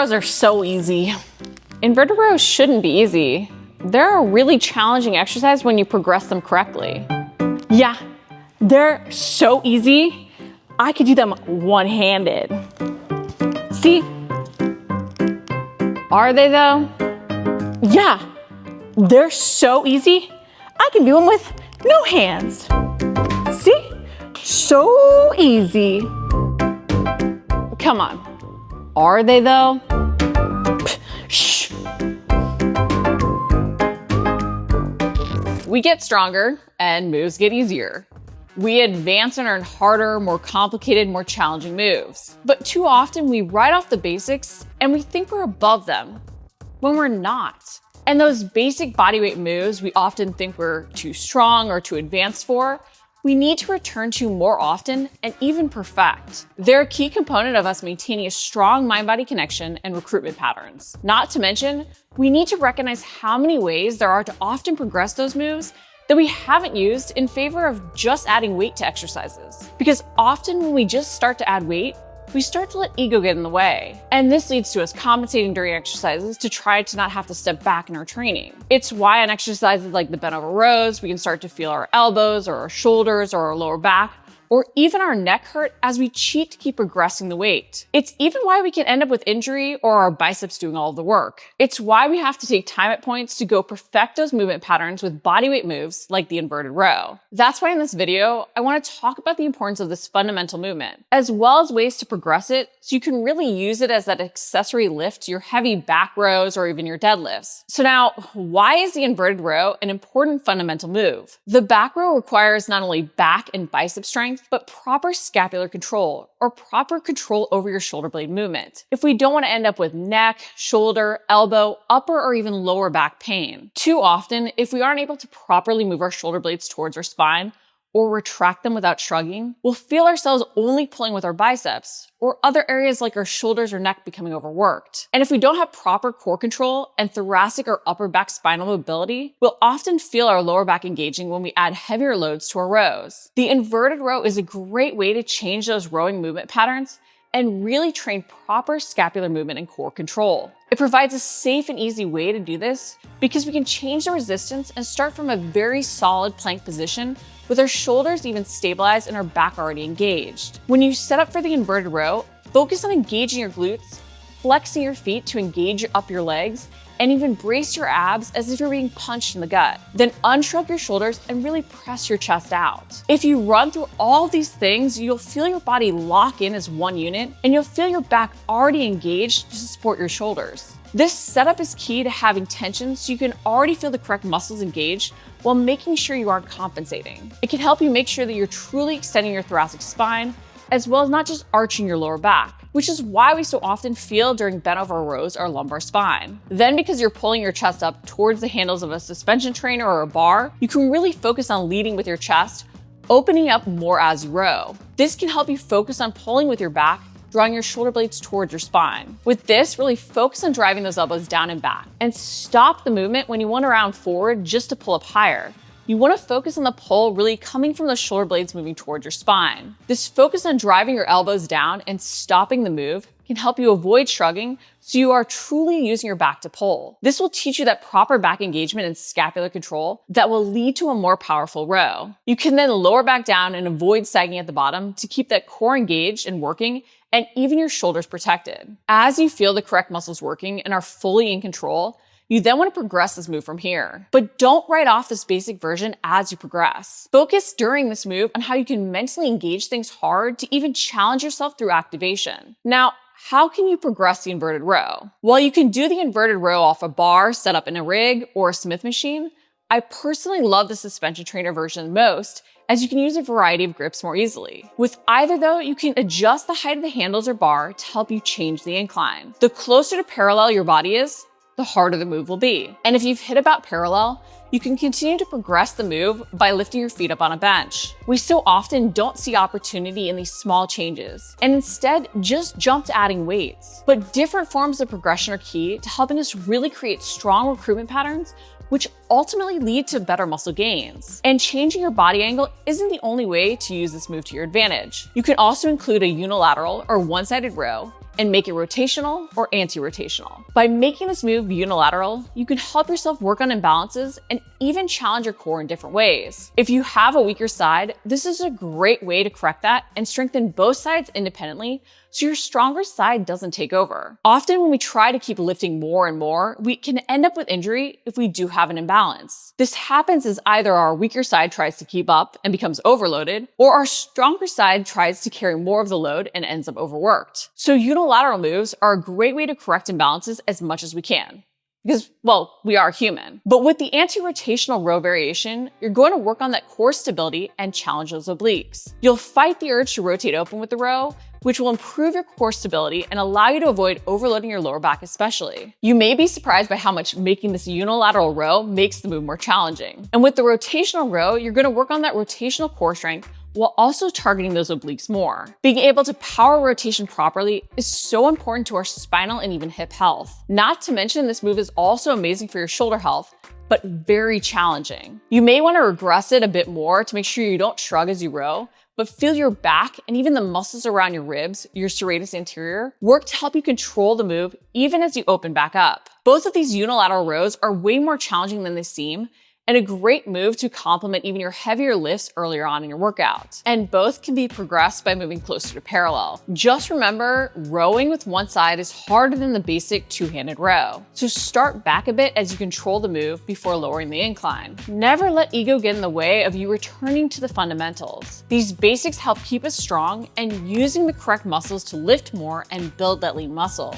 rows are so easy. Inverted rows shouldn't be easy. They're a really challenging exercise when you progress them correctly. Yeah, they're so easy. I could do them one-handed. See? Are they though? Yeah, they're so easy. I can do them with no hands. See? So easy. Come on. Are they though? Shh. We get stronger and moves get easier. We advance and earn harder, more complicated, more challenging moves. But too often we write off the basics and we think we're above them when we're not. And those basic bodyweight moves we often think we're too strong or too advanced for, we need to return to more often and even perfect. They're a key component of us maintaining a strong mind-body connection and recruitment patterns. Not to mention, we need to recognize how many ways there are to often progress those moves that we haven't used in favor of just adding weight to exercises. Because often when we just start to add weight, we start to let ego get in the way. And this leads to us compensating during exercises to try to not have to step back in our training. It's why on exercises like the bent over rows, we can start to feel our elbows or our shoulders or our lower back, or even our neck hurt as we cheat to keep progressing the weight. It's even why we can end up with injury or our biceps doing all of the work. It's why we have to take time at points to go perfect those movement patterns with bodyweight moves like the inverted row. That's why in this video, I want to talk about the importance of this fundamental movement, as well as ways to progress it so you can really use it as that accessory lift to your heavy back rows or even your deadlifts. So now, why is the inverted row an important fundamental move? The back row requires not only back and bicep strength, but proper scapular control or proper control over your shoulder blade movement if we don't want to end up with neck, shoulder, elbow, upper, or even lower back pain. Too often, if we aren't able to properly move our shoulder blades towards our spine or retract them without shrugging, we'll feel ourselves only pulling with our biceps or other areas like our shoulders or neck becoming overworked. And if we don't have proper core control and thoracic or upper back spinal mobility, we'll often feel our lower back engaging when we add heavier loads to our rows. The inverted row is a great way to change those rowing movement patterns and really train proper scapular movement and core control. It provides a safe and easy way to do this because we can change the resistance and start from a very solid plank position with our shoulders even stabilized and our back already engaged. When you set up for the inverted row, focus on engaging your glutes, flexing your feet to engage up your legs, and even brace your abs as if you're being punched in the gut. Then unshrug your shoulders and really press your chest out. If you run through all these things, you'll feel your body lock in as one unit, and you'll feel your back already engaged to support your shoulders. This setup is key to having tension so you can already feel the correct muscles engaged while making sure you aren't compensating. It can help you make sure that you're truly extending your thoracic spine, as well as not just arching your lower back, which is why we so often feel during bent over rows our lumbar spine. Then because you're pulling your chest up towards the handles of a suspension trainer or a bar, you can really focus on leading with your chest, opening up more as you row. This can help you focus on pulling with your back, drawing your shoulder blades towards your spine. With this, really focus on driving those elbows down and back, and stop the movement when you want to round forward just to pull up higher. You want to focus on the pull really coming from the shoulder blades moving towards your spine. This focus on driving your elbows down and stopping the move can help you avoid shrugging so you are truly using your back to pull. This will teach you that proper back engagement and scapular control that will lead to a more powerful row. You can then lower back down and avoid sagging at the bottom to keep that core engaged and working, and even your shoulders protected. As you feel the correct muscles working and are fully in control, you then want to progress this move from here. But don't write off this basic version as you progress. Focus during this move on how you can mentally engage things hard to even challenge yourself through activation. Now, how can you progress the inverted row? Well, you can do the inverted row off a bar set up in a rig or a Smith machine. I personally love the suspension trainer version the most, as you can use a variety of grips more easily. With either though, you can adjust the height of the handles or bar to help you change the incline. The closer to parallel your body is, the harder the move will be. And if you've hit about parallel, you can continue to progress the move by lifting your feet up on a bench. We so often don't see opportunity in these small changes, and instead just jump to adding weights. But different forms of progression are key to helping us really create strong recruitment patterns, which ultimately lead to better muscle gains. And changing your body angle isn't the only way to use this move to your advantage. You can also include a unilateral or one-sided row and make it rotational or anti-rotational. By making this move unilateral, you can help yourself work on imbalances and even challenge your core in different ways. If you have a weaker side, this is a great way to correct that and strengthen both sides independently so your stronger side doesn't take over. Often when we try to keep lifting more and more, we can end up with injury if we do have an imbalance. This happens as either our weaker side tries to keep up and becomes overloaded, or our stronger side tries to carry more of the load and ends up overworked. So unilateral moves are a great way to correct imbalances as much as we can. Because, well, we are human. But with the anti-rotational row variation, you're going to work on that core stability and challenge those obliques. You'll fight the urge to rotate open with the row, which will improve your core stability and allow you to avoid overloading your lower back especially. You may be surprised by how much making this unilateral row makes the move more challenging. And with the rotational row, you're going to work on that rotational core strength while also targeting those obliques more. Being able to power rotation properly is so important to our spinal and even hip health. Not to mention, this move is also amazing for your shoulder health, but very challenging. You may want to regress it a bit more to make sure you don't shrug as you row, but feel your back and even the muscles around your ribs, your serratus anterior, work to help you control the move even as you open back up. Both of these unilateral rows are way more challenging than they seem, and a great move to complement even your heavier lifts earlier on in your workout. And both can be progressed by moving closer to parallel. Just remember, rowing with one side is harder than the basic two-handed row. So start back a bit as you control the move before lowering the incline. Never let ego get in the way of you returning to the fundamentals. These basics help keep us strong and using the correct muscles to lift more and build that lean muscle.